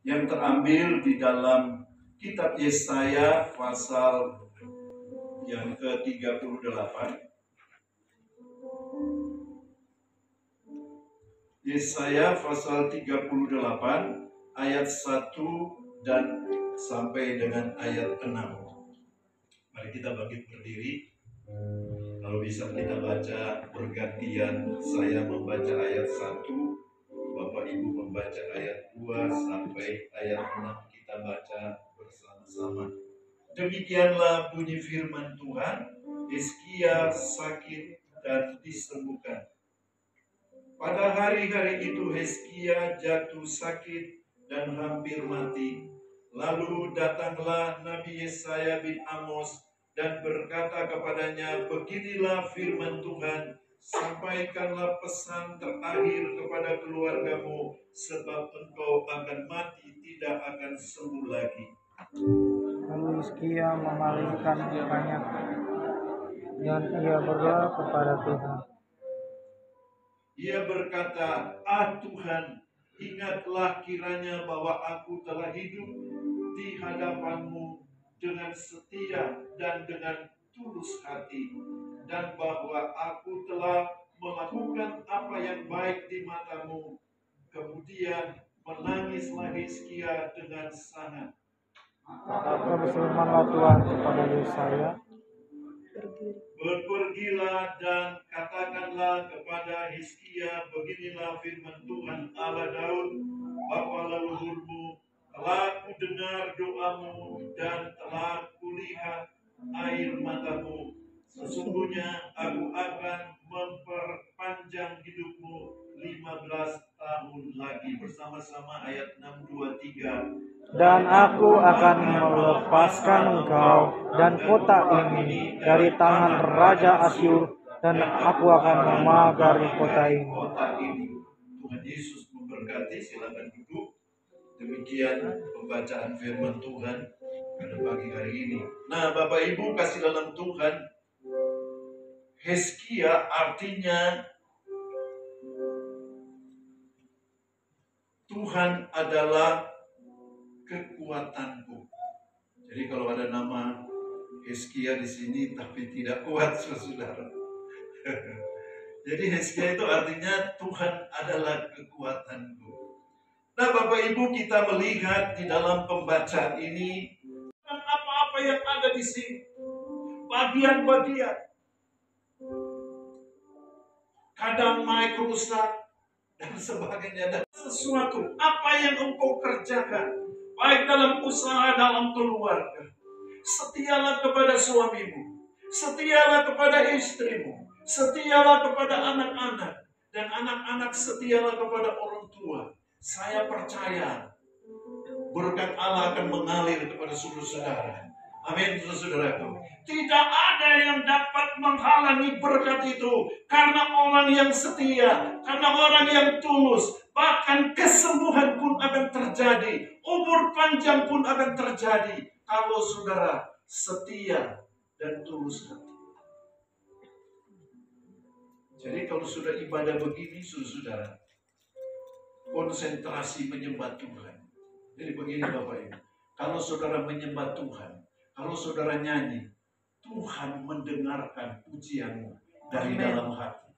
yang terambil di dalam kitab Yesaya pasal yang ke-38. Yesaya pasal 38 ayat 1 dan sampai dengan ayat 6. Mari kita bangkit berdiri. Kalau bisa kita baca bergantian, saya membaca ayat 1, Bapak Ibu membaca ayat 2 sampai ayat 6, kita baca bersama-sama. Demikianlah bunyi firman Tuhan, Hizkia sakit dan disembuhkan. Pada hari-hari itu Hizkia jatuh sakit dan hampir mati. Lalu datanglah Nabi Yesaya bin Amos dan berkata kepadanya, beginilah firman Tuhan, sampaikanlah pesan terakhir kepada keluargamu, sebab engkau akan mati, tidak akan sembuh lagi. Lalu Hizkia memalingkan mukanya dan ia berdoa kepada Tuhan. Ia berkata, ah Tuhan, ingatlah kiranya bahwa aku telah hidup di hadapanmu dengan setia dan dengan tulus hati, dan bahwa aku telah melakukan apa yang baik di matamu. Kemudian menangislah Hizkia dengan sangat. Maka berfirmanlah Tuhan kepada Yesaya, Berpergilah dan katakanlah kepada Hizkia, beginilah firman Tuhan Allah Daud, bapa leluhurmu, telah kudengar doamu dan telah kulihat air matamu. Sesungguhnya aku akan memperpanjang hidupmu 15 tahun lagi. Bersama-sama ayat 6, 2, 3. dan aku akan melepaskan engkau dan kota ini dari tangan Raja Asyur, dan aku akan memagari kota ini. Tuhan Yesus memberkati, silakan duduk. Demikian pembacaan firman Tuhan pada pagi hari ini. Nah, Bapak Ibu kasih dalam Tuhan, Hizkia artinya Tuhan adalah kekuatanku. Jadi kalau ada nama Hizkia di sini tapi tidak kuat, saudara. Jadi Hizkia itu artinya Tuhan adalah kekuatanku. Nah, Bapak Ibu, kita melihat di dalam pembacaan ini apa-apa yang ada di sini, bagian-bagian. Kadang mic rusak dan sebagainya, dan sesuatu apa yang engkau kerjakan, baik dalam usaha, dalam keluarga. Setialah kepada suamimu, setialah kepada istrimu, setialah kepada anak-anak, dan anak-anak setialah kepada orang tua. Saya percaya berkat Allah akan mengalir kepada saudara-saudara. Amin, saudaraku. Tidak ada yang dapat menghalangi berkat itu, karena orang yang setia, karena orang yang tulus. Bahkan kesembuhan pun akan terjadi, umur panjang pun akan terjadi kalau saudara setia dan tulus hati. Jadi kalau sudah ibadah begini, saudara, konsentrasi menyembah Tuhan. Jadi begini Bapak Ibu, kalau saudara menyembah Tuhan, kalau saudara nyanyi, Tuhan mendengarkan pujianmu dari dalam hati.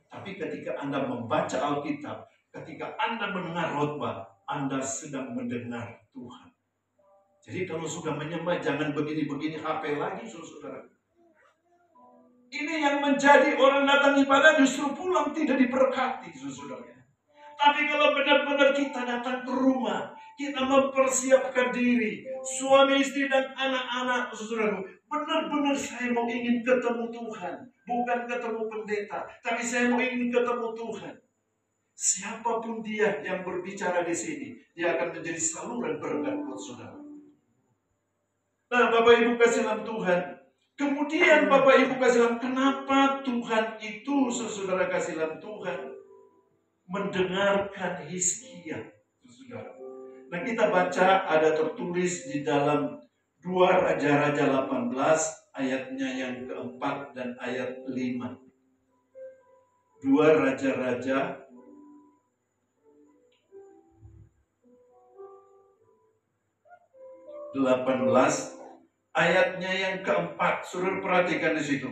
Tapi ketika Anda membaca Alkitab, ketika Anda mendengar khotbah, Anda sedang mendengar Tuhan. Jadi kalau sudah menyembah, jangan begini-begini HP lagi, saudara. Ini yang menjadi orang datang ibadah justru pulang tidak diberkati, saudara. Tapi kalau benar-benar kita datang ke rumah, kita mempersiapkan diri, suami, istri, dan anak-anak, saudara, benar-benar saya mau ingin ketemu Tuhan, bukan ketemu pendeta, tapi saya mau ingin ketemu Tuhan. Siapapun dia yang berbicara di sini, dia akan menjadi saluran berkat buat saudara. Nah, Bapak Ibu kasih dalam Tuhan. Kemudian Bapak Ibu kasih dalam, kenapa Tuhan itu, saudara kasih dalam Tuhan, mendengarkan Hizkia, saudara. Nah, kita baca ada tertulis di dalam 2 Raja-Raja 18 ayatnya yang keempat dan ayat 5. 2 Raja-Raja 18 ayatnya yang keempat. Saudara perhatikan di situ.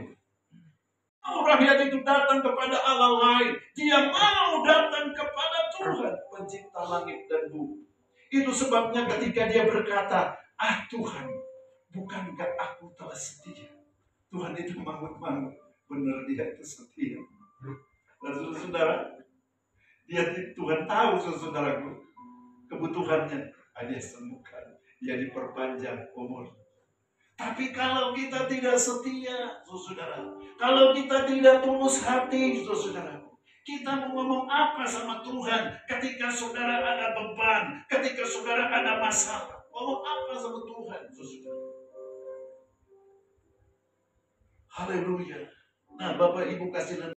Rakyat itu datang kepada Allah lain. Dia mau datang kepada Tuhan pencipta langit dan bumi. Itu sebabnya ketika dia berkata, Tuhan, bukankah aku telah setia? Tuhan itu mangut-mangut. Benar dia itu setia. Dan saudara, Tuhan tahu saudaraku kebutuhannya. Dia sembuhkan, dia diperpanjang umur. Tapi kalau kita tidak setia, saudara, kalau kita tidak tulus hati, saudara, kita mau ngomong apa sama Tuhan ketika saudara ada beban, ketika saudara ada masalah? Ngomong apa sama Tuhan, saudara? Haleluya. Nah, Bapak Ibu kasih